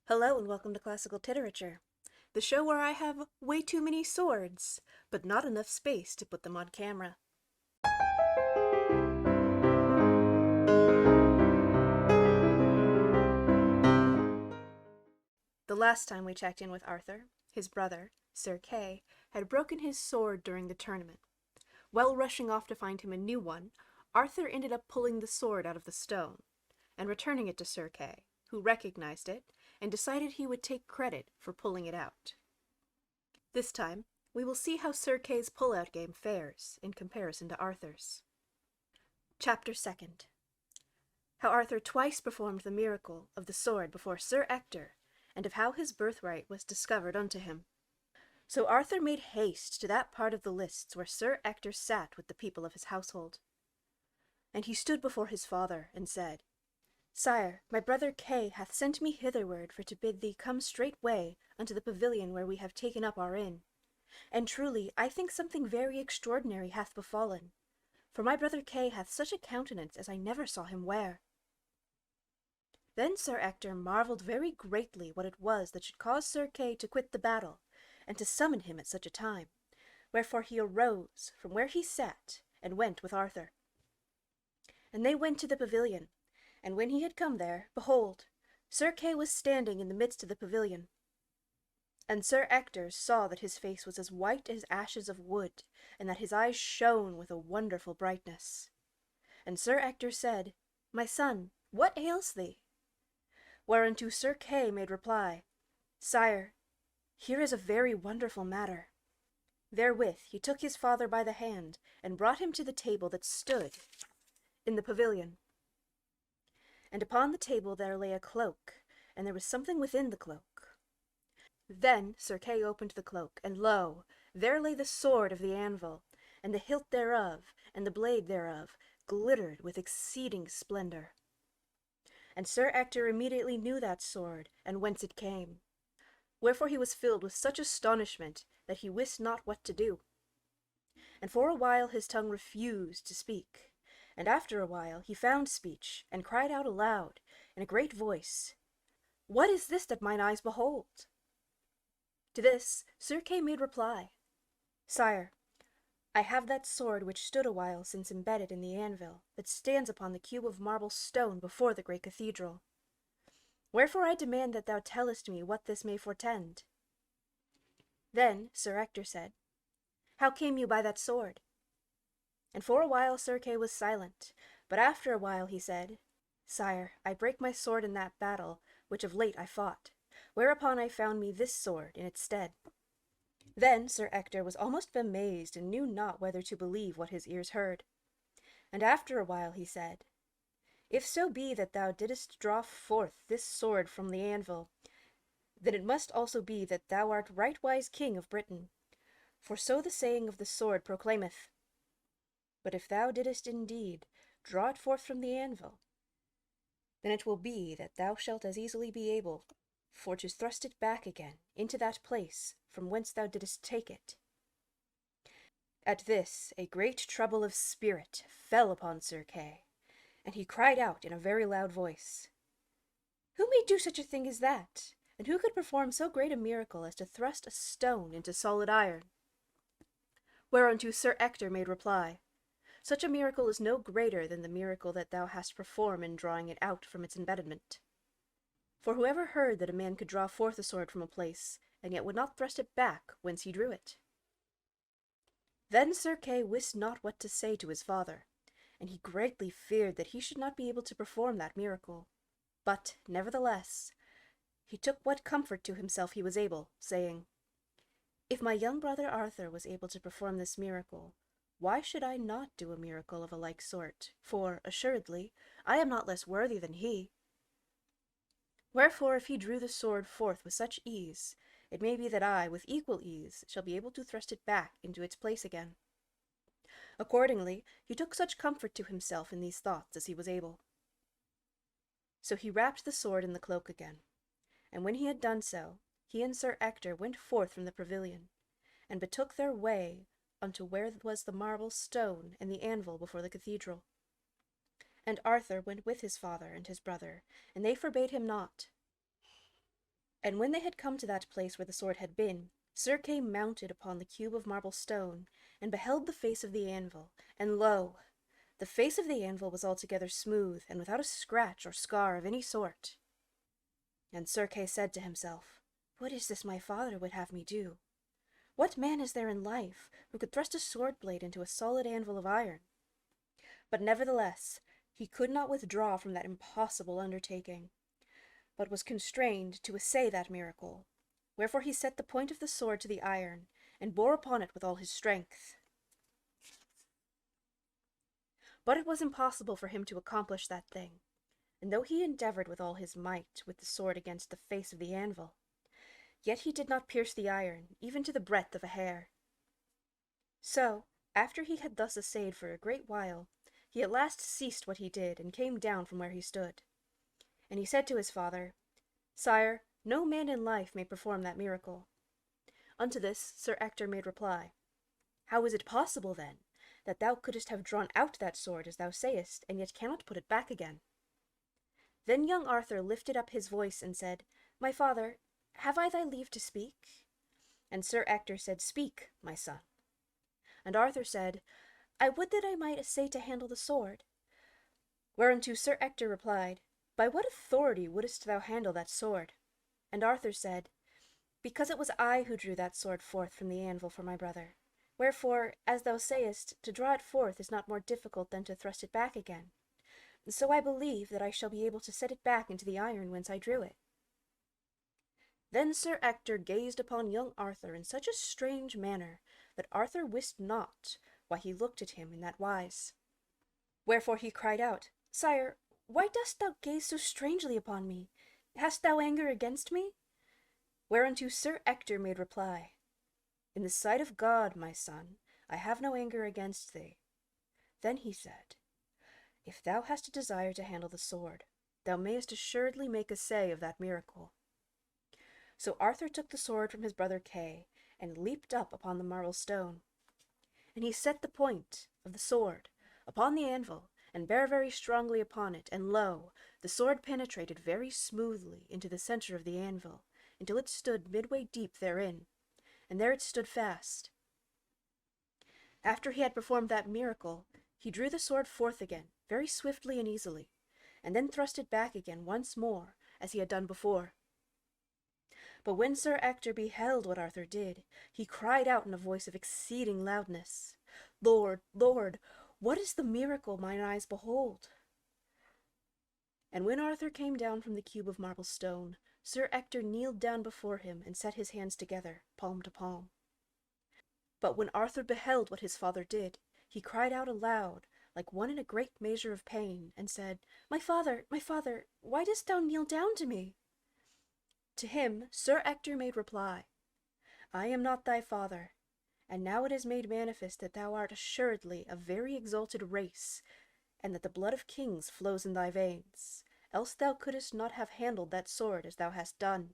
Hello and welcome to Classical Titerature, the show where I have way too many swords, but not enough space to put them on camera. The last time we checked in with Arthur, his brother, Sir Kay, had broken his sword during the tournament. While rushing off to find him a new one, Arthur ended up pulling the sword out of the stone and returning it to Sir Kay, who recognized it and decided he would take credit for pulling it out. This time, we will see how Sir Kay's pull-out game fares in comparison to Arthur's. Chapter 2nd. How Arthur twice performed the miracle of the sword before Sir Ector, and of how his birthright was discovered unto him. So Arthur made haste to that part of the lists where Sir Ector sat with the people of his household. And he stood before his father, and said, Sire, my brother Kay hath sent me hitherward for to bid thee come straightway unto the pavilion where we have taken up our inn. And truly, I think something very extraordinary hath befallen, for my brother Kay hath such a countenance as I never saw him wear. Then Sir Ector marvelled very greatly what it was that should cause Sir Kay to quit the battle, and to summon him at such a time, wherefore he arose from where he sat, and went with Arthur. And they went to the pavilion, and when he had come there, behold, Sir Kay was standing in the midst of the pavilion. And Sir Ector saw that his face was as white as ashes of wood, and that his eyes shone with a wonderful brightness. And Sir Ector said, My son, what ails thee? Whereunto Sir Kay made reply, Sire, here is a very wonderful matter. Therewith he took his father by the hand, and brought him to the table that stood in the pavilion. And upon the table there lay a cloak, and there was something within the cloak. Then Sir Kay opened the cloak, and lo, there lay the sword of the anvil, and the hilt thereof, and the blade thereof, glittered with exceeding splendor. And Sir Ector immediately knew that sword, and whence it came. Wherefore he was filled with such astonishment that he wist not what to do. And for a while his tongue refused to speak, and after a while he found speech, and cried out aloud, in a great voice, What is this that mine eyes behold? To this Sir Kay made reply, Sire, I have that sword which stood a while since embedded in the anvil, that stands upon the cube of marble stone before the great cathedral. Wherefore I demand that thou tellest me what this may portend. Then Sir Ector said, How came you by that sword? And for a while Sir Kay was silent, but after a while he said, Sire, I brake my sword in that battle, which of late I fought, whereupon I found me this sword in its stead. Then Sir Ector was almost amazed, and knew not whether to believe what his ears heard. And after a while he said, If so be that thou didst draw forth this sword from the anvil, then it must also be that thou art rightwise king of Britain, for so the saying of the sword proclaimeth. But if thou didst indeed draw it forth from the anvil, then it will be that thou shalt as easily be able for to thrust it back again into that place from whence thou didst take it. At this a great trouble of spirit fell upon Sir Kay, and he cried out in a very loud voice, Who may do such a thing as that? And who could perform so great a miracle as to thrust a stone into solid iron? Whereunto Sir Ector made reply, Such a miracle is no greater than the miracle that thou hast performed in drawing it out from its embedment. For whoever heard that a man could draw forth a sword from a place, and yet would not thrust it back whence he drew it? Then Sir Kay wist not what to say to his father, and he greatly feared that he should not be able to perform that miracle. But, nevertheless, he took what comfort to himself he was able, saying, If my young brother Arthur was able to perform this miracle, why should I not do a miracle of a like sort? For, assuredly, I am not less worthy than he. Wherefore, if he drew the sword forth with such ease, it may be that I, with equal ease, shall be able to thrust it back into its place again. Accordingly, he took such comfort to himself in these thoughts as he was able. So he wrapped the sword in the cloak again, and when he had done so, he and Sir Ector went forth from the pavilion, and betook their way unto where was the marble stone and the anvil before the cathedral. And Arthur went with his father and his brother, and they forbade him not. And when they had come to that place where the sword had been, Sir Kay mounted upon the cube of marble stone, and beheld the face of the anvil, and lo! The face of the anvil was altogether smooth, and without a scratch or scar of any sort. And Sir Kay said to himself, What is this my father would have me do? What man is there in life who could thrust a sword blade into a solid anvil of iron? But nevertheless, he could not withdraw from that impossible undertaking, but was constrained to essay that miracle. Wherefore he set the point of the sword to the iron, and bore upon it with all his strength. But it was impossible for him to accomplish that thing, and though he endeavored with all his might with the sword against the face of the anvil, yet he did not pierce the iron, even to the breadth of a hair. So, after he had thus essayed for a great while, he at last ceased what he did, and came down from where he stood. And he said to his father, Sire, no man in life may perform that miracle. Unto this Sir Ector made reply, How is it possible, then, that thou couldst have drawn out that sword as thou sayest, and yet cannot put it back again? Then young Arthur lifted up his voice and said, My father, have I thy leave to speak? And Sir Ector said, Speak, my son. And Arthur said, I would that I might essay to handle the sword. Whereunto Sir Ector replied, By what authority wouldest thou handle that sword? And Arthur said, Because it was I who drew that sword forth from the anvil for my brother. Wherefore, as thou sayest, to draw it forth is not more difficult than to thrust it back again. So I believe that I shall be able to set it back into the iron whence I drew it. Then Sir Ector gazed upon young Arthur in such a strange manner that Arthur wist not why he looked at him in that wise. Wherefore he cried out, Sire, why dost thou gaze so strangely upon me? Hast thou anger against me? Whereunto Sir Ector made reply, In the sight of God, my son, I have no anger against thee. Then he said, If thou hast a desire to handle the sword, thou mayest assuredly make essay of that miracle. So Arthur took the sword from his brother Kay, and leaped up upon the marble stone. And he set the point of the sword upon the anvil, and bare very strongly upon it, and lo! The sword penetrated very smoothly into the centre of the anvil, until it stood midway deep therein, and there it stood fast. After he had performed that miracle, he drew the sword forth again, very swiftly and easily, and then thrust it back again once more, as he had done before. But when Sir Ector beheld what Arthur did, he cried out in a voice of exceeding loudness, Lord, Lord, what is the miracle mine eyes behold? And when Arthur came down from the cube of marble stone, Sir Ector kneeled down before him and set his hands together, palm to palm. But when Arthur beheld what his father did, he cried out aloud, like one in a great measure of pain, and said, my father, why dost thou kneel down to me? To him Sir Ector made reply, I am not thy father, and now it is made manifest that thou art assuredly of very exalted race, and that the blood of kings flows in thy veins, else thou couldst not have handled that sword as thou hast done.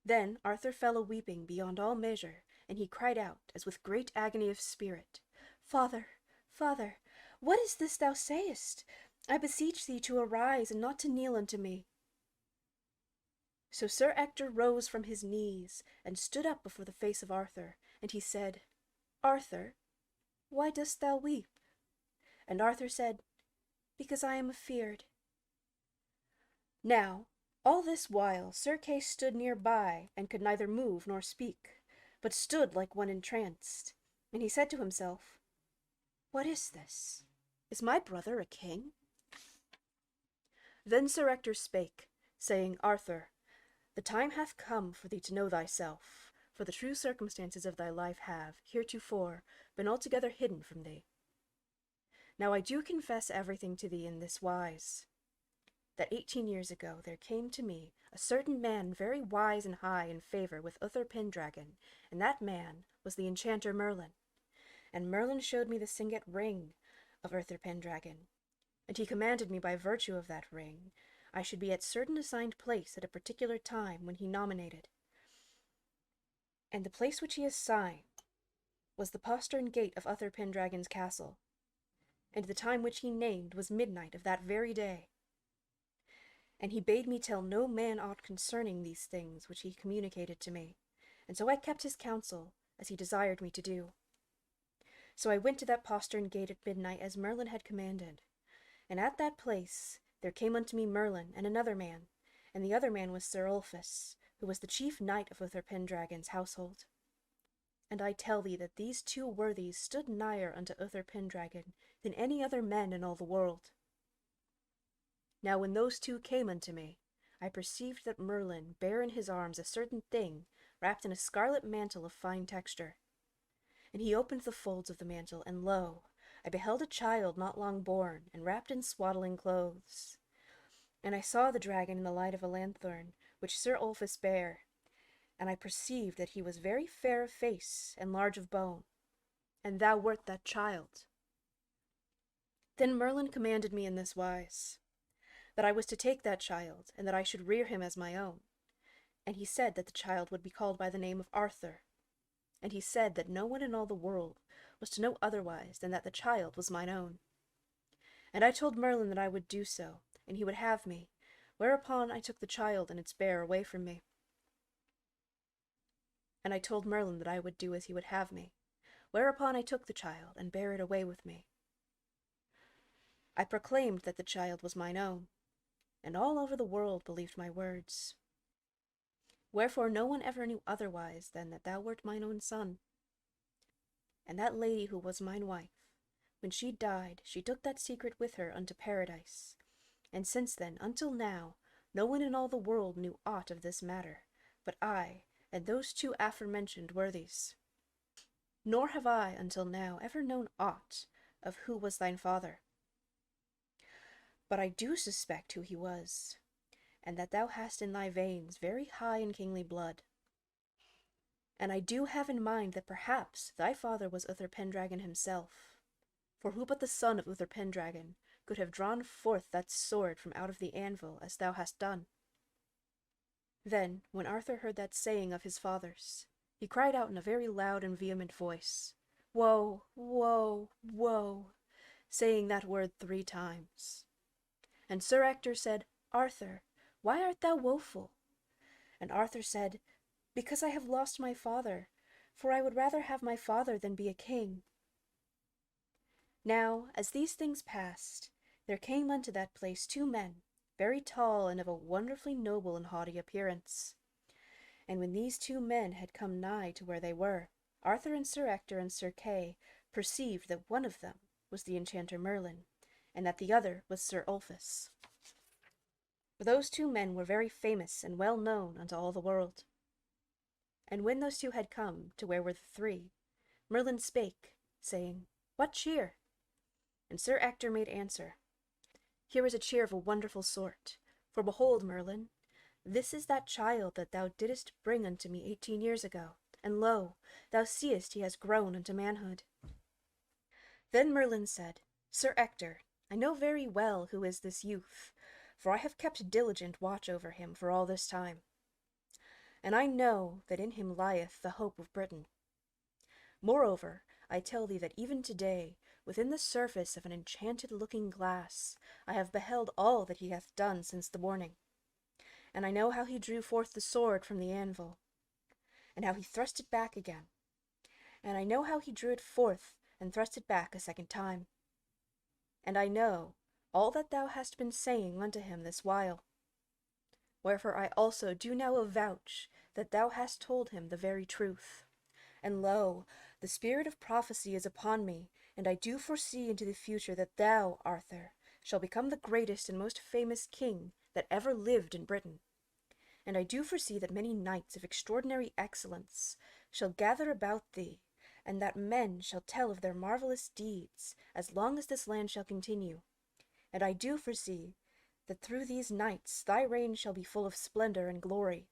Then Arthur fell a-weeping beyond all measure, and he cried out, as with great agony of spirit, Father, Father, what is this thou sayest? I beseech thee to arise, and not to kneel unto me. So Sir Ector rose from his knees, and stood up before the face of Arthur, and he said, Arthur, why dost thou weep? And Arthur said, Because I am afeard. Now, all this while Sir Kay stood near by, and could neither move nor speak, but stood like one entranced. And he said to himself, What is this? Is my brother a king? Then Sir Ector spake, saying, Arthur, the time hath come for thee to know thyself, for the true circumstances of thy life have, heretofore, been altogether hidden from thee. Now I do confess everything to thee in this wise, that 18 years ago there came to me a certain man very wise and high in favour with Uther Pendragon, and that man was the enchanter Merlin. And Merlin showed me the signet ring of Uther Pendragon, and he commanded me by virtue of that ring I should be at certain assigned place at a particular time when he nominated. And the place which he assigned was the postern gate of Uther Pendragon's castle, and the time which he named was midnight of that very day. And he bade me tell no man aught concerning these things which he communicated to me, and so I kept his counsel, as he desired me to do. So I went to that postern gate at midnight, as Merlin had commanded. And at that place there came unto me Merlin and another man, and the other man was Sir Ulfius, who was the chief knight of Uther Pendragon's household. And I tell thee that these two worthies stood nigher unto Uther Pendragon than any other men in all the world. Now when those two came unto me, I perceived that Merlin bare in his arms a certain thing wrapped in a scarlet mantle of fine texture. And he opened the folds of the mantle, and lo, I beheld a child not long born, and wrapped in swaddling clothes. And I saw the dragon in the light of a lanthorn, which Sir Ulfius bare, and I perceived that he was very fair of face and large of bone, and thou wert that child. Then Merlin commanded me in this wise, that I was to take that child, and that I should rear him as my own. And he said that the child would be called by the name of Arthur. And he said that no one in all the world was to know otherwise than that the child was mine own. And I told Merlin that I would do so, and he would have me, whereupon I took the child and its bearer away from me. And I told Merlin that I would do as he would have me, whereupon I took the child and bare it away with me. I proclaimed that the child was mine own, and all over the world believed my words. Wherefore no one ever knew otherwise than that thou wert mine own son. And that lady who was mine wife, when she died, she took that secret with her unto paradise. And since then, until now, no one in all the world knew aught of this matter, but I, and those two aforementioned worthies. Nor have I, until now, ever known aught of who was thine father. But I do suspect who he was, and that thou hast in thy veins very high and kingly blood. And I do have in mind that perhaps thy father was Uther Pendragon himself, for who but the son of Uther Pendragon could have drawn forth that sword from out of the anvil as thou hast done? Then, when Arthur heard that saying of his father's, he cried out in a very loud and vehement voice, Woe, woe, woe, saying that word 3 times. And Sir Ector said, Arthur, why art thou woeful? And Arthur said, Because I have lost my father, for I would rather have my father than be a king. Now, as these things passed, there came unto that place 2 men, very tall and of a wonderfully noble and haughty appearance. And when these 2 men had come nigh to where they were, Arthur and Sir Ector and Sir Kay perceived that one of them was the enchanter Merlin, and that the other was Sir Ulfius. For those 2 men were very famous and well known unto all the world. And when those 2 had come to where were the 3, Merlin spake, saying, What cheer? And Sir Ector made answer, Here is a cheer of a wonderful sort. For behold, Merlin, this is that child that thou didst bring unto me 18 years ago, and lo, thou seest he has grown unto manhood. Then Merlin said, Sir Ector, I know very well who is this youth, for I have kept diligent watch over him for all this time. And I know that in him lieth the hope of Britain. Moreover, I tell thee that even today, within the surface of an enchanted-looking glass, I have beheld all that he hath done since the morning. And I know how he drew forth the sword from the anvil, and how he thrust it back again. And I know how he drew it forth and thrust it back a second time. And I know all that thou hast been saying unto him this while. Wherefore I also do now avouch that thou hast told him the very truth. And lo, the spirit of prophecy is upon me, and I do foresee into the future that thou, Arthur, shall become the greatest and most famous king that ever lived in Britain. And I do foresee that many knights of extraordinary excellence shall gather about thee, and that men shall tell of their marvelous deeds as long as this land shall continue. And I do foresee that through these knights thy reign shall be full of splendor and glory.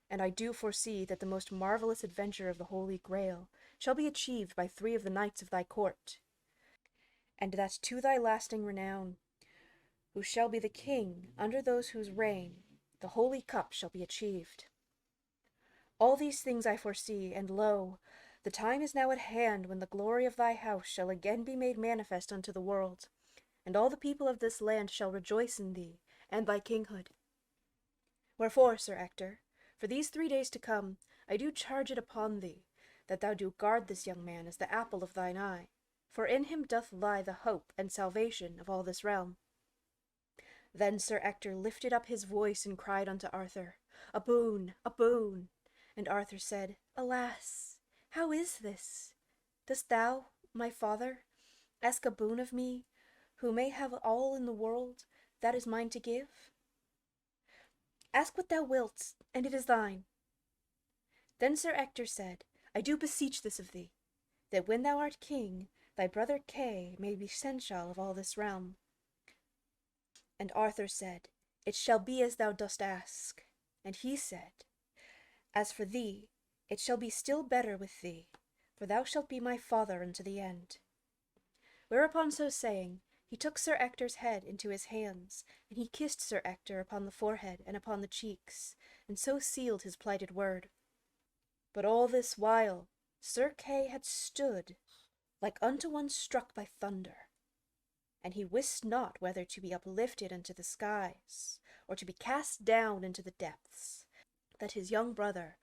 And I do foresee that the most marvelous adventure of the Holy Grail shall be achieved by 3 of the knights of thy court, and that to thy lasting renown, who shall be the king under those whose reign the Holy Cup shall be achieved. All these things I foresee, and lo, the time is now at hand when the glory of thy house shall again be made manifest unto the world, and all the people of this land shall rejoice in thee, and thy kinghood. Wherefore, Sir Ector, for these 3 days to come, I do charge it upon thee, that thou do guard this young man as the apple of thine eye, for in him doth lie the hope and salvation of all this realm. Then Sir Ector lifted up his voice and cried unto Arthur, A boon, a boon! And Arthur said, Alas, how is this? Dost thou, my father, ask a boon of me, who may have all in the world that is mine to give? Ask what thou wilt, and it is thine. Then Sir Ector said, I do beseech this of thee, that when thou art king, thy brother Kay may be seneschal of all this realm. And Arthur said, It shall be as thou dost ask. And he said, As for thee, it shall be still better with thee, for thou shalt be my father unto the end. Whereupon, so saying, he took Sir Ector's head into his hands, and he kissed Sir Ector upon the forehead and upon the cheeks, and so sealed his plighted word. But all this while Sir Kay had stood like unto one struck by thunder, and he wist not whether to be uplifted into the skies, or to be cast down into the depths, that his young brother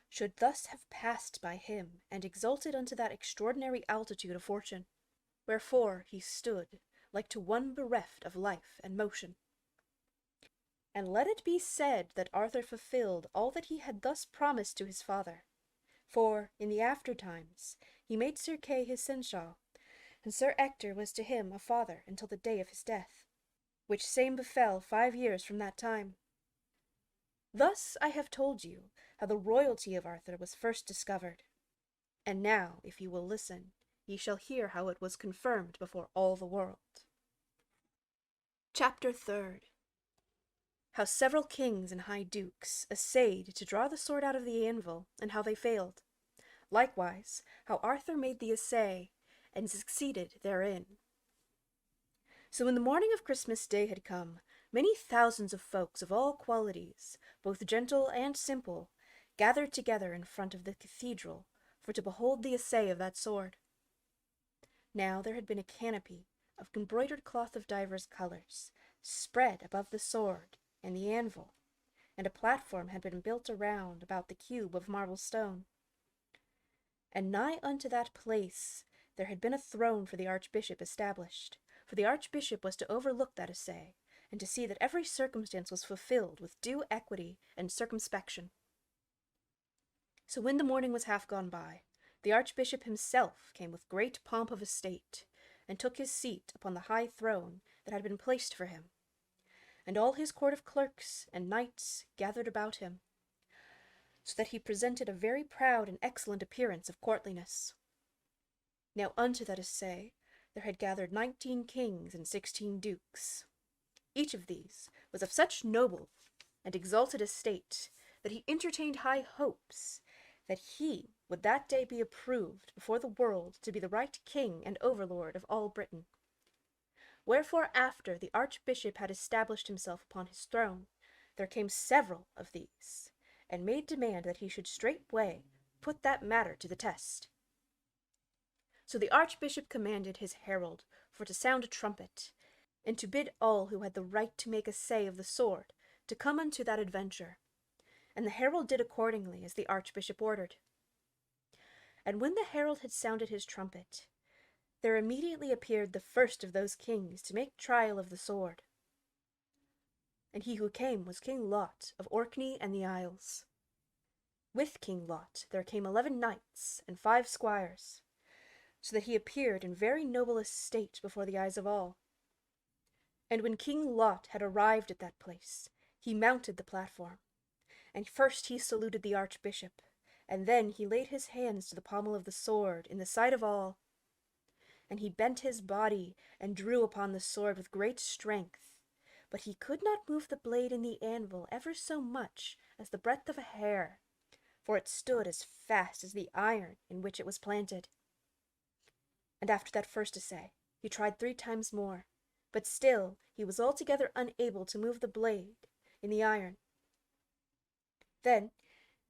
should thus have passed by him, and exalted unto that extraordinary altitude of fortune. Wherefore he stood like to one bereft of life and motion. And let it be said that Arthur fulfilled all that he had thus promised to his father, for in the after times he made Sir Kay his seneschal, and Sir Ector was to him a father until the day of his death, which same befell 5 years from that time. Thus I have told you how the royalty of Arthur was first discovered, and now, if you will listen, ye shall hear how it was confirmed before all the world. Chapter 3rd. How several kings and high dukes essayed to draw the sword out of the anvil, and how they failed. Likewise, how Arthur made the essay, and succeeded therein. So when the morning of Christmas Day had come, many thousands of folks of all qualities, both gentle and simple, gathered together in front of the cathedral for to behold the essay of that sword. Now there had been a canopy of embroidered cloth of divers colors, spread above the sword and the anvil, and a platform had been built around about the cube of marble stone. And nigh unto that place there had been a throne for the archbishop established, for the archbishop was to overlook that essay, and to see that every circumstance was fulfilled with due equity and circumspection. So when the morning was half gone by, the archbishop himself came with great pomp of estate, and took his seat upon the high throne that had been placed for him. And all his court of clerks and knights gathered about him, so that he presented a very proud and excellent appearance of courtliness. Now unto that essay there had gathered 19 kings and 16 dukes. Each of these was of such noble and exalted estate that he entertained high hopes that he would that day be approved before the world to be the right king and overlord of all Britain. Wherefore after the archbishop had established himself upon his throne, there came several of these, and made demand that he should straightway put that matter to the test. So the archbishop commanded his herald for to sound a trumpet, and to bid all who had the right to make essay of the sword to come unto that adventure. And the herald did accordingly as the archbishop ordered. And when the herald had sounded his trumpet, there immediately appeared the first of those kings to make trial of the sword. And he who came was King Lot of Orkney and the Isles. With King Lot there came 11 knights and 5 squires, so that he appeared in very noble estate before the eyes of all. And when King Lot had arrived at that place, he mounted the platform, and first he saluted the archbishop, and then he laid his hands to the pommel of the sword in the sight of all. And he bent his body and drew upon the sword with great strength, but he could not move the blade in the anvil ever so much as the breadth of a hair, for it stood as fast as the iron in which it was planted. And after that first essay, he tried 3 times more, but still he was altogether unable to move the blade in the iron. Then,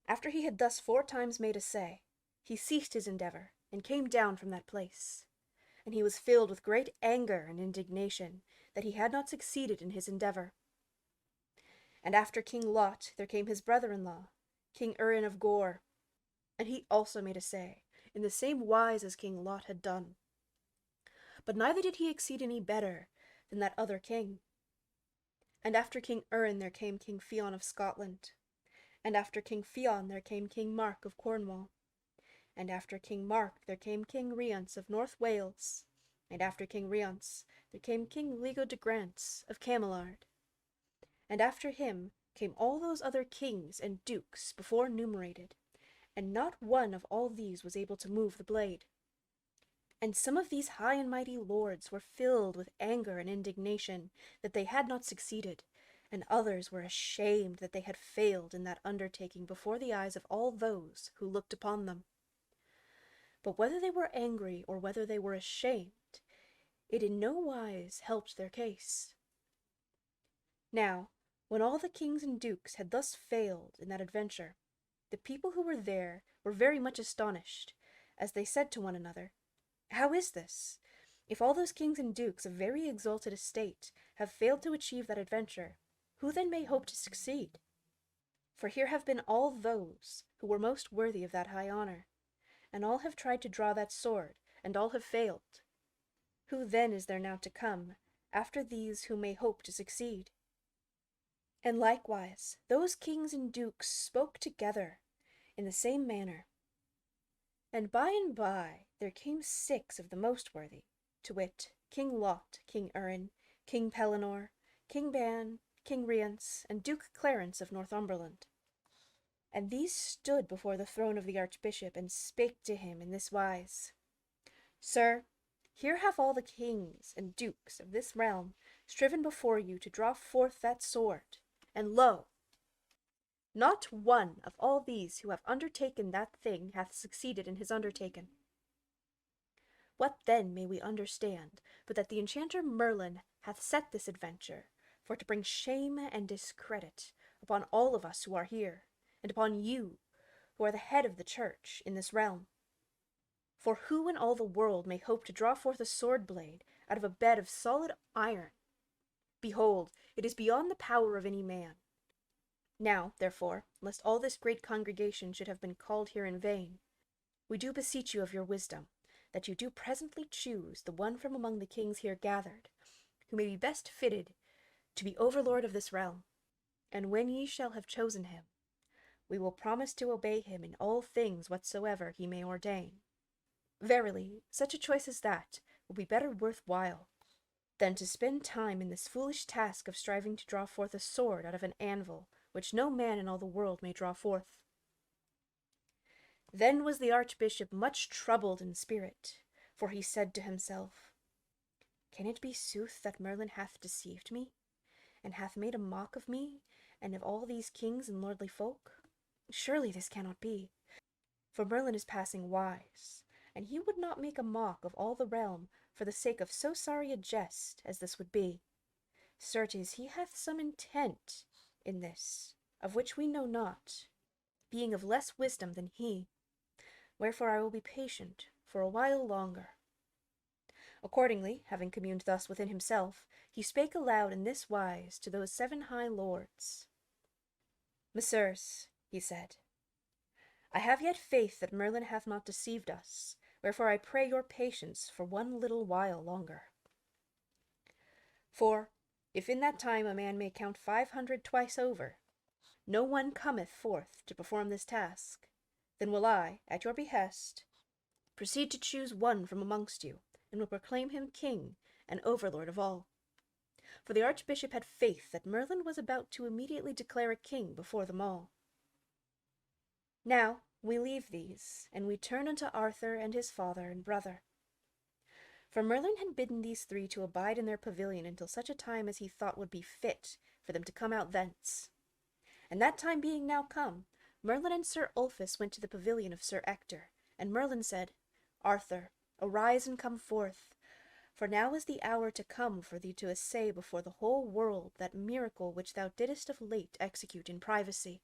after he had thus 4 times made essay, he ceased his endeavor, and came down from that place. And he was filled with great anger and indignation that he had not succeeded in his endeavor. And after King Lot there came his brother-in-law, King Urin of Gore, and he also made essay, in the same wise as King Lot had done. But neither did he exceed any better than that other king. And after King Urin there came King Fionn of Scotland, and after King Fionn there came King Mark of Cornwall, and after King Mark there came King Rience of North Wales, and after King Rience there came King Ligo de Grance of Camelard, and after him came all those other kings and dukes before enumerated, and not one of all these was able to move the blade. And some of these high and mighty lords were filled with anger and indignation that they had not succeeded, and others were ashamed that they had failed in that undertaking before the eyes of all those who looked upon them. But whether they were angry or whether they were ashamed, it in no wise helped their case. Now, when all the kings and dukes had thus failed in that adventure, the people who were there were very much astonished, as they said to one another, "How is this? If all those kings and dukes of very exalted estate have failed to achieve that adventure, who then may hope to succeed? For here have been all those who were most worthy of that high honor, and all have tried to draw that sword, and all have failed. Who then is there now to come after these who may hope to succeed?" And likewise those kings and dukes spoke together in the same manner. And by there came 6 of the most worthy, to wit, King Lot, King Urin, King Pellinore, King Ban, King Rience, and Duke Clarence of Northumberland. And these stood before the throne of the Archbishop, and spake to him in this wise: "Sir, here have all the kings and dukes of this realm striven before you to draw forth that sword, and lo! not one of all these who have undertaken that thing hath succeeded in his undertaking. What then may we understand but that the enchanter Merlin hath set this adventure for to bring shame and discredit upon all of us who are here, and upon you, who are the head of the church in this realm? For who in all the world may hope to draw forth a sword blade out of a bed of solid iron? Behold, it is beyond the power of any man. Now, therefore, lest all this great congregation should have been called here in vain, we do beseech you of your wisdom, that you do presently choose the one from among the kings here gathered, who may be best fitted to be overlord of this realm. And when ye shall have chosen him, we will promise to obey him in all things whatsoever he may ordain. Verily, such a choice as that will be better worth while than to spend time in this foolish task of striving to draw forth a sword out of an anvil which no man in all the world may draw forth." Then was the Archbishop much troubled in spirit, for he said to himself, "Can it be sooth that Merlin hath deceived me, and hath made a mock of me, and of all these kings and lordly folk? Surely this cannot be, for Merlin is passing wise, and he would not make a mock of all the realm for the sake of so sorry a jest as this would be. Certes, he hath some intent in this, of which we know not, being of less wisdom than he. Wherefore I will be patient for a while longer." Accordingly, having communed thus within himself, he spake aloud in this wise to those 7 high lords: "Messieurs," he said, "I have yet faith that Merlin hath not deceived us, wherefore I pray your patience for one little while longer. For, if in that time a man may count 500 twice over, no one cometh forth to perform this task, then will I, at your behest, proceed to choose one from amongst you, and will proclaim him king and overlord of all." For the Archbishop had faith that Merlin was about to immediately declare a king before them all. Now we leave these, and we turn unto Arthur and his father and brother. For Merlin had bidden these 3 to abide in their pavilion until such a time as he thought would be fit for them to come out thence. And that time being now come, Merlin and Sir Ulfius went to the pavilion of Sir Ector, and Merlin said, "Arthur, arise and come forth, for now is the hour to come for thee to essay before the whole world that miracle which thou didst of late execute in privacy."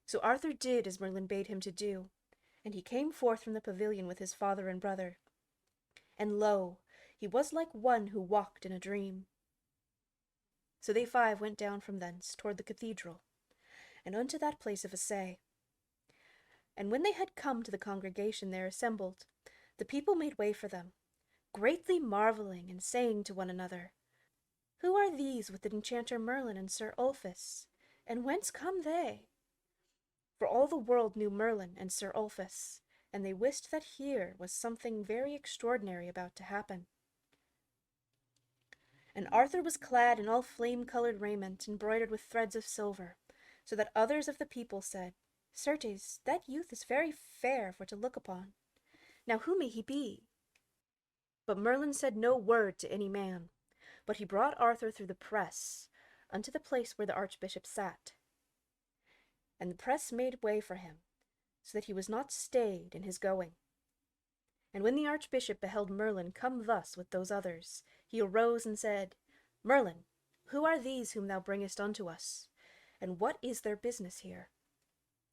So Arthur did as Merlin bade him to do, and he came forth from the pavilion with his father and brother. And lo, he was like one who walked in a dream. So they five went down from thence toward the cathedral, and unto that place of assay. And when they had come to the congregation there assembled, the people made way for them, greatly marvelling, and saying to one another, Who are these with the enchanter Merlin and Sir Ulfius, and whence come they? For all the world knew Merlin and Sir Ulfius, and they wist that here was something very extraordinary about to happen. And Arthur was clad in all flame-colored raiment, embroidered with threads of silver, so that others of the people said, Certes, that youth is very fair for to look upon. Now who may he be? But Merlin said no word to any man, but he brought Arthur through the press unto the place where the archbishop sat. And the press made way for him, so that he was not stayed in his going. And when the archbishop beheld Merlin come thus with those others, he arose and said, Merlin, who are these whom thou bringest unto us? And what is their business here?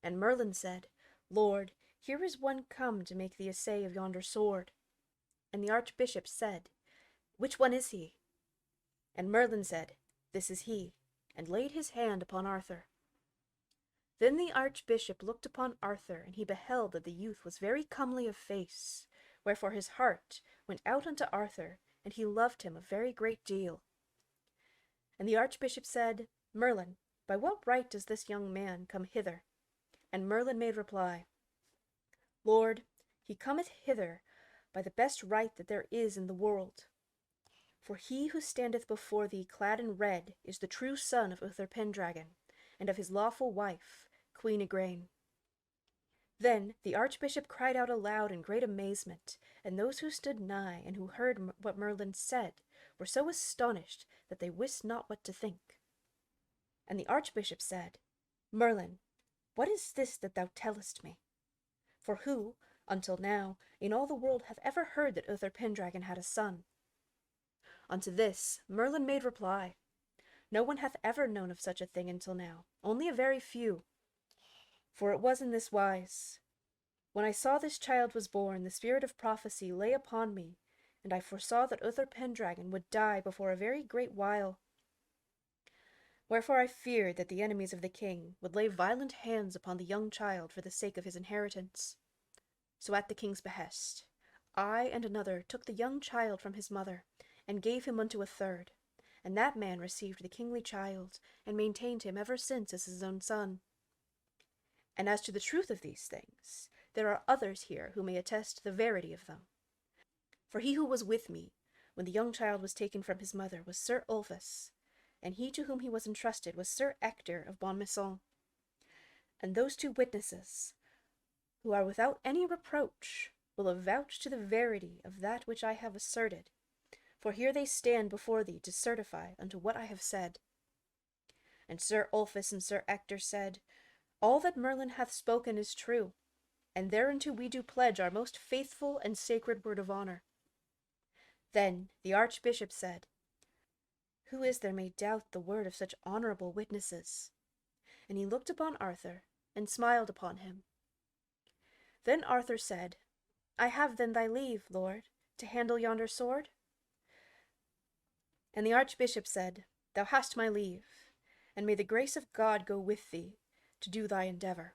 And Merlin said, Lord, here is one come to make the assay of yonder sword. And the archbishop said, Which one is he? And Merlin said, This is he, and laid his hand upon Arthur. Then the archbishop looked upon Arthur, and he beheld that the youth was very comely of face, wherefore his heart went out unto Arthur, and he loved him a very great deal. And the archbishop said, Merlin, by what right does this young man come hither? And Merlin made reply, Lord, he cometh hither by the best right that there is in the world. For he who standeth before thee clad in red is the true son of Uther Pendragon, and of his lawful wife, Queen Igraine. Then the archbishop cried out aloud in great amazement, and those who stood nigh and who heard what Merlin said were so astonished that they wist not what to think. And the archbishop said, Merlin, what is this that thou tellest me? For who, until now, in all the world hath ever heard that Uther Pendragon had a son? Unto this Merlin made reply, No one hath ever known of such a thing until now, only a very few. For it was in this wise. When I saw this child was born, the spirit of prophecy lay upon me, and I foresaw that Uther Pendragon would die before a very great while. Wherefore I feared that the enemies of the king would lay violent hands upon the young child for the sake of his inheritance. So at the king's behest, I and another took the young child from his mother, and gave him unto a third, and that man received the kingly child, and maintained him ever since as his own son. And as to the truth of these things, there are others here who may attest the verity of them. For he who was with me, when the young child was taken from his mother, was Sir Ulfius, and he to whom he was entrusted was Sir Ector of Bonmaison. And those two witnesses, who are without any reproach, will avouch to the verity of that which I have asserted, for here they stand before thee to certify unto what I have said. And Sir Ulfius and Sir Ector said, All that Merlin hath spoken is true, and thereunto we do pledge our most faithful and sacred word of honour. Then the archbishop said, Who is there may doubt the word of such honourable witnesses? And he looked upon Arthur, and smiled upon him. Then Arthur said, I have then thy leave, lord, to handle yonder sword? And the archbishop said, Thou hast my leave, and may the grace of God go with thee, to do thy endeavour.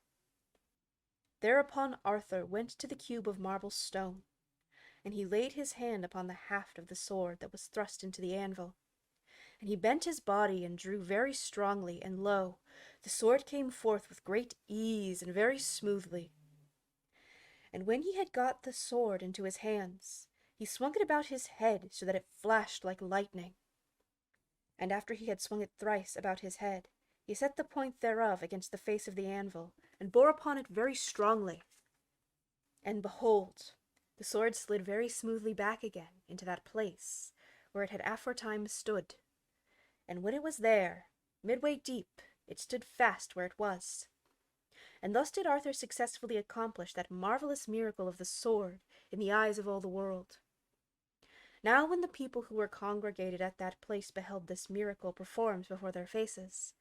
Thereupon Arthur went to the cube of marble stone, and he laid his hand upon the haft of the sword that was thrust into the anvil. And he bent his body and drew very strongly, and lo, the sword came forth with great ease and very smoothly. And when he had got the sword into his hands, he swung it about his head so that it flashed like lightning. And after he had swung it thrice about his head, he set the point thereof against the face of the anvil, and bore upon it very strongly. And behold, the sword slid very smoothly back again into that place where it had aforetime stood. And when it was there, midway deep, it stood fast where it was. And thus did Arthur successfully accomplish that marvelous miracle of the sword in the eyes of all the world. Now when the people who were congregated at that place beheld this miracle performed before their faces,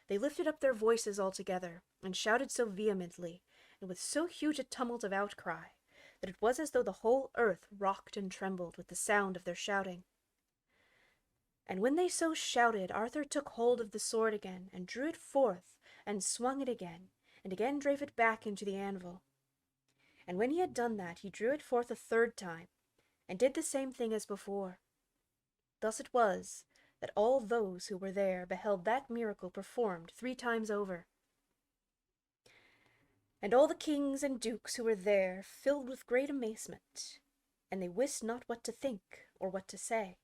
they lifted up their voices all together, and shouted so vehemently, and with so huge a tumult of outcry, that it was as though the whole earth rocked and trembled with the sound of their shouting. And when they so shouted, Arthur took hold of the sword again, and drew it forth, and swung it again, and again drave it back into the anvil. And when he had done that, he drew it forth a third time, and did the same thing as before. Thus it was that all those who were there beheld that miracle performed 3 times over. And all the kings and dukes who were there filled with great amazement, and they wist not what to think or what to say.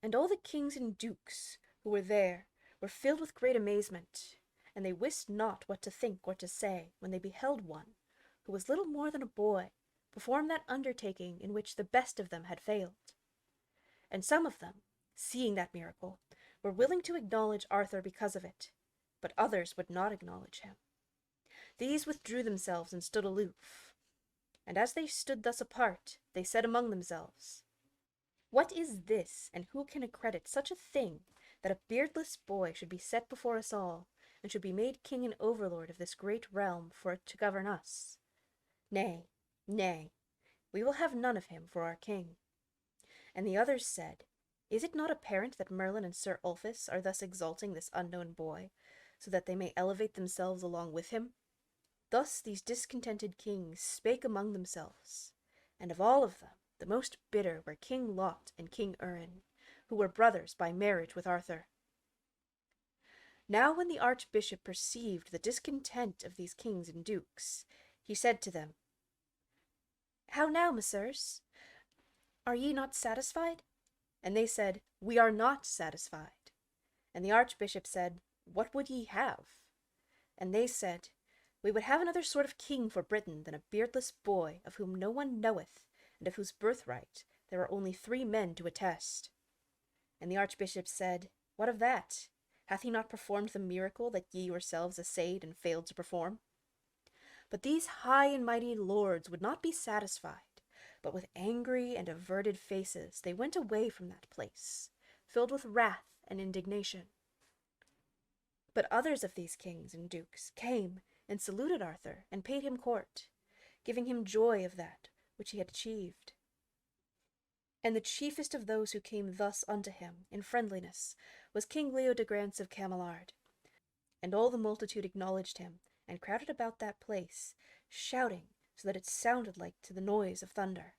And all the kings and dukes who were there were filled with great amazement, and they wist not what to think or to say when they beheld one, who was little more than a boy, perform that undertaking in which the best of them had failed. And some of them, seeing that miracle, were willing to acknowledge Arthur because of it, but others would not acknowledge him. These withdrew themselves and stood aloof. And as they stood thus apart, they said among themselves, "What is this, and who can accredit such a thing, that a beardless boy should be set before us all, and should be made king and overlord of this great realm for it to govern us? Nay, nay, we will have none of him for our king." And the others said, "Is it not apparent that Merlin and Sir Ulfius are thus exalting this unknown boy, so that they may elevate themselves along with him?" Thus these discontented kings spake among themselves, and of all of them the most bitter were King Lot and King Urien, who were brothers by marriage with Arthur. Now when the archbishop perceived the discontent of these kings and dukes, he said to them, "How now, messieurs? Are ye not satisfied?" And they said, "We are not satisfied." And the archbishop said, "What would ye have?" And they said, "We would have another sort of king for Britain than a beardless boy, of whom no one knoweth, and of whose birthright there are only 3 men to attest." And the archbishop said, "What of that? Hath he not performed the miracle that ye yourselves essayed and failed to perform?" But these high and mighty lords would not be satisfied, but with angry and averted faces they went away from that place, filled with wrath and indignation. But others of these kings and dukes came and saluted Arthur and paid him court, giving him joy of that which he had achieved. And the chiefest of those who came thus unto him in friendliness was King Leodegrance of Camelard. And all the multitude acknowledged him, and crowded about that place, shouting so that it sounded like to the noise of thunder.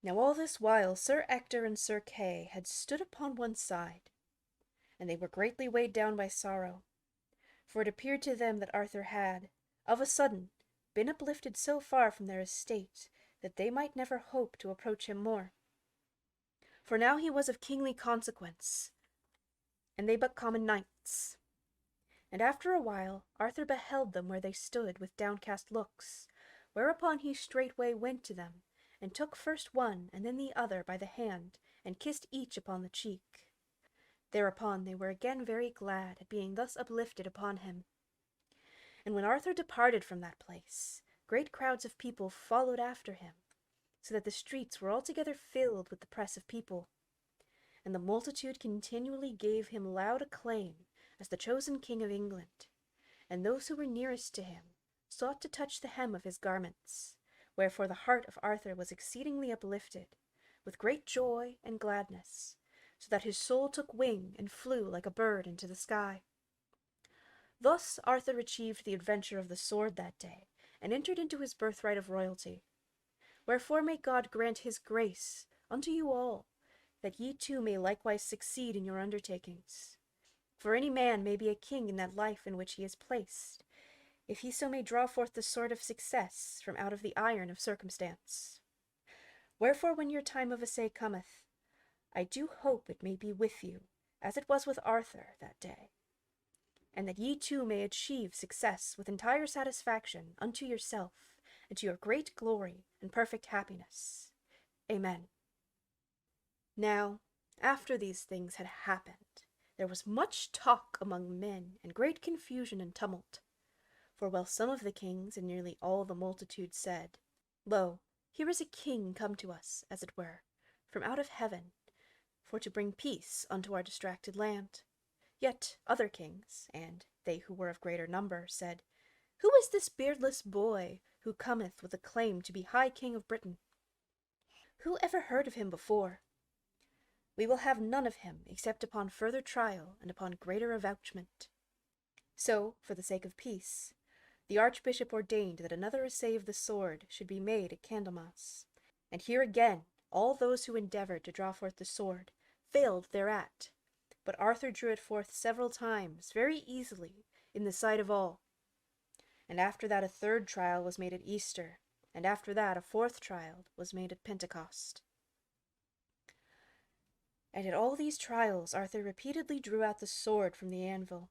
Now all this while Sir Ector and Sir Kay had stood upon one side, and they were greatly weighed down by sorrow, for it appeared to them that Arthur had, of a sudden, been uplifted so far from their estate that they might never hope to approach him more. For now he was of kingly consequence, and they but common knights. And after a while Arthur beheld them where they stood with downcast looks, whereupon he straightway went to them, and took first one and then the other by the hand, and kissed each upon the cheek. Thereupon they were again very glad at being thus uplifted upon him. And when Arthur departed from that place, great crowds of people followed after him, so that the streets were altogether filled with the press of people. And the multitude continually gave him loud acclaim as the chosen king of England, and those who were nearest to him sought to touch the hem of his garments, wherefore the heart of Arthur was exceedingly uplifted, with great joy and gladness, so that his soul took wing and flew like a bird into the sky. Thus Arthur achieved the adventure of the sword that day, and entered into his birthright of royalty. Wherefore may God grant his grace unto you all, that ye too may likewise succeed in your undertakings. For any man may be a king in that life in which he is placed, if he so may draw forth the sword of success from out of the iron of circumstance. Wherefore when your time of assay cometh, I do hope it may be with you, as it was with Arthur that day, and that ye too may achieve success with entire satisfaction unto yourself, and to your great glory and perfect happiness. Amen. Now, after these things had happened, there was much talk among men, and great confusion and tumult. For while some of the kings and nearly all the multitude said, Lo, here is a king come to us, as it were, from out of heaven, for to bring peace unto our distracted land. Yet other kings, and they who were of greater number, said, Who is this beardless boy who cometh with a claim to be high king of Britain? Who ever heard of him before? We will have none of him except upon further trial and upon greater avouchment. So, for the sake of peace, the archbishop ordained that another assay of the sword should be made at Candlemas, and here again all those who endeavoured to draw forth the sword failed thereat, but Arthur drew it forth several times, very easily, in the sight of all. And after that a third trial was made at Easter, and after that a fourth trial was made at Pentecost. And at all these trials Arthur repeatedly drew out the sword from the anvil,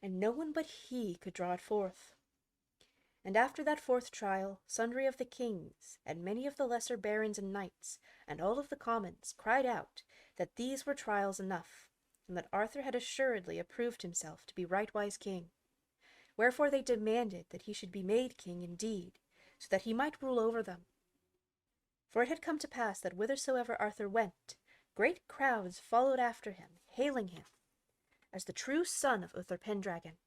and no one but he could draw it forth. And after that fourth trial, sundry of the kings, and many of the lesser barons and knights, and all of the commons, cried out that these were trials enough, and that Arthur had assuredly approved himself to be rightwise king. Wherefore they demanded that he should be made king indeed, so that he might rule over them. For it had come to pass that whithersoever Arthur went, great crowds followed after him, hailing him as the true son of Uther Pendragon,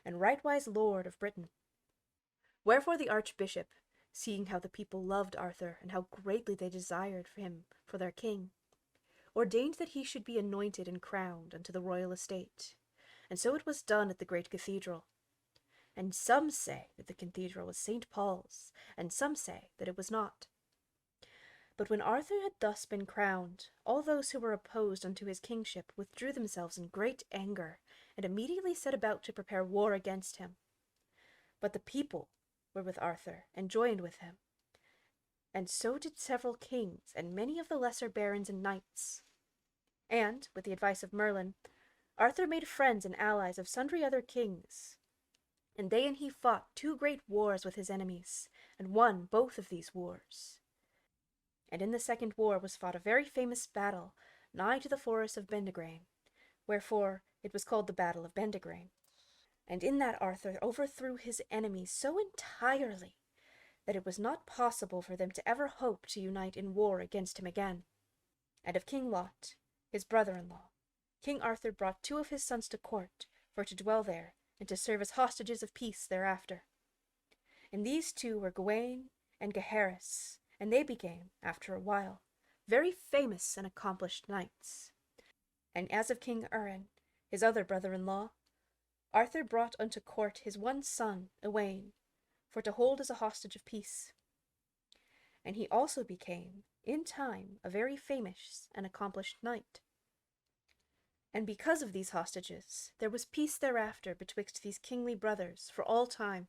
and rightwise lord of Britain. Wherefore the archbishop, seeing how the people loved Arthur, and how greatly they desired for him for their king, ordained that he should be anointed and crowned unto the royal estate. And so it was done at the great cathedral. And some say that the cathedral was St. Paul's, and some say that it was not. But when Arthur had thus been crowned, all those who were opposed unto his kingship withdrew themselves in great anger, and immediately set about to prepare war against him. But the people were with Arthur, and joined with him. And so did several kings, and many of the lesser barons and knights. And, with the advice of Merlin, Arthur made friends and allies of sundry other kings, and they and he fought 2 great wars with his enemies, and won both of these wars. And in the second war was fought a very famous battle, nigh to the forest of Bendigrain, wherefore it was called the Battle of Bendigrain. And in that Arthur overthrew his enemies so entirely that it was not possible for them to ever hope to unite in war against him again. And of King Lot, his brother-in-law, King Arthur brought 2 of his sons to court, for to dwell there, and to serve as hostages of peace thereafter. And these 2 were Gawain and Gaheris, and they became, after a while, very famous and accomplished knights. And as of King Urien, his other brother-in-law, Arthur brought unto court his one son, Owain, for to hold as a hostage of peace. And he also became, in time, a very famous and accomplished knight. And because of these hostages, there was peace thereafter betwixt these kingly brothers for all time.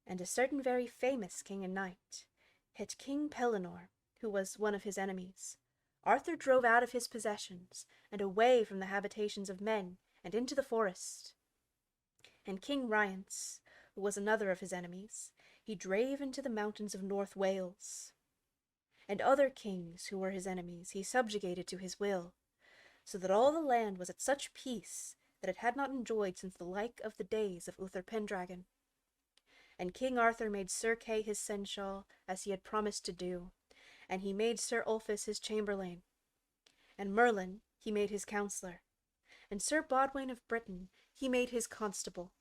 And a certain very famous king and knight, hit King Pellinore, who was one of his enemies, Arthur drove out of his possessions, and away from the habitations of men, and into the forest. And King Rience, who was another of his enemies, he drave into the mountains of North Wales. And other kings who were his enemies he subjugated to his will, so that all the land was at such peace that it had not enjoyed since the like of the days of Uther Pendragon. And King Arthur made Sir Kay his seneschal, as he had promised to do, and he made Sir Ulfius his chamberlain. And Merlin he made his counsellor, and Sir Bodwain of Britain he made his constable.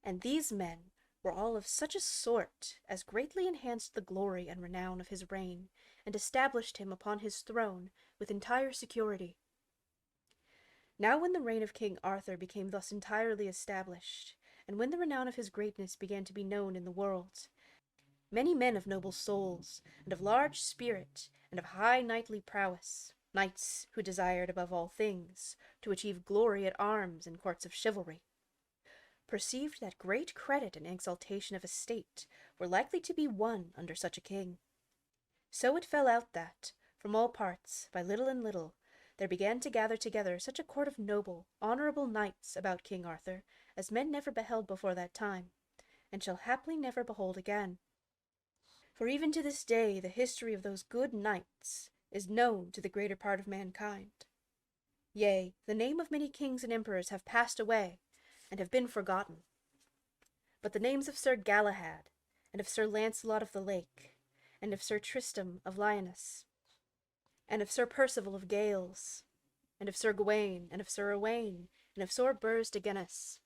And these men were all of such a sort as greatly enhanced the glory and renown of his reign, and established him upon his throne with entire security. Now when the reign of King Arthur became thus entirely established, and when the renown of his greatness began to be known in the world, many men of noble souls, and of large spirit, and of high knightly prowess, knights who desired above all things to achieve glory at arms in courts of chivalry, perceived that great credit and exaltation of estate were likely to be won under such a king. So it fell out that, from all parts, by little and little, there began to gather together such a court of noble, honourable knights about King Arthur as men never beheld before that time, and shall haply never behold again. For even to this day the history of those good knights is known to the greater part of mankind. Yea, the name of many kings and emperors have passed away, and have been forgotten. But the names of Sir Galahad, and of Sir Launcelot of the Lake, and of Sir Tristram of Lyoness, and of Sir Percival of Gales, and of Sir Gawain, and of Sir Owain, and of Sir Bors de Ganis,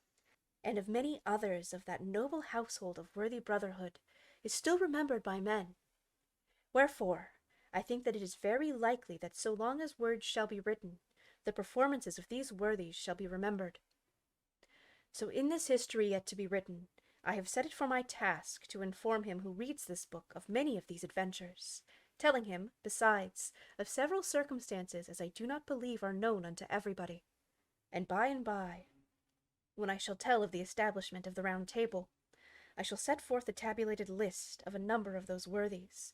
and of many others of that noble household of worthy brotherhood, is still remembered by men. Wherefore, I think that it is very likely that so long as words shall be written, the performances of these worthies shall be remembered. So in this history yet to be written, I have set it for my task to inform him who reads this book of many of these adventures, telling him, besides, of several circumstances as I do not believe are known unto everybody. And by, when I shall tell of the establishment of the Round Table, I shall set forth a tabulated list of a number of those worthies,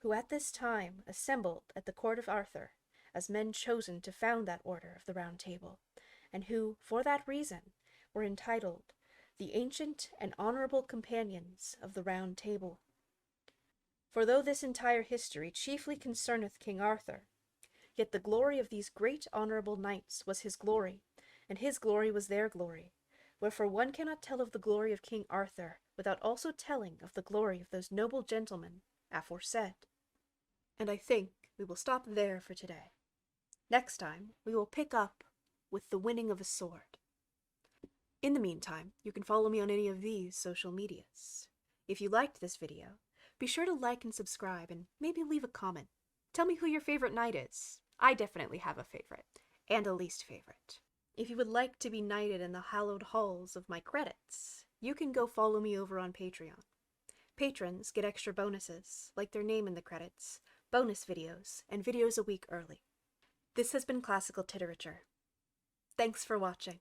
who at this time assembled at the court of Arthur, as men chosen to found that order of the Round Table, and who, for that reason, were entitled the ancient and honorable companions of the Round Table. For though this entire history chiefly concerneth King Arthur, yet the glory of these great honorable knights was his glory, and his glory was their glory, wherefore one cannot tell of the glory of King Arthur without also telling of the glory of those noble gentlemen aforesaid. And I think we will stop there for today. Next time, we will pick up with the winning of a sword. In the meantime, you can follow me on any of these social medias. If you liked this video, be sure to like and subscribe and maybe leave a comment. Tell me who your favorite knight is. I definitely have a favorite, and a least favorite. If you would like to be knighted in the hallowed halls of my credits, you can go follow me over on Patreon. Patrons get extra bonuses, like their name in the credits, bonus videos, and videos a week early. This has been Classical Titerature. Thanks for watching.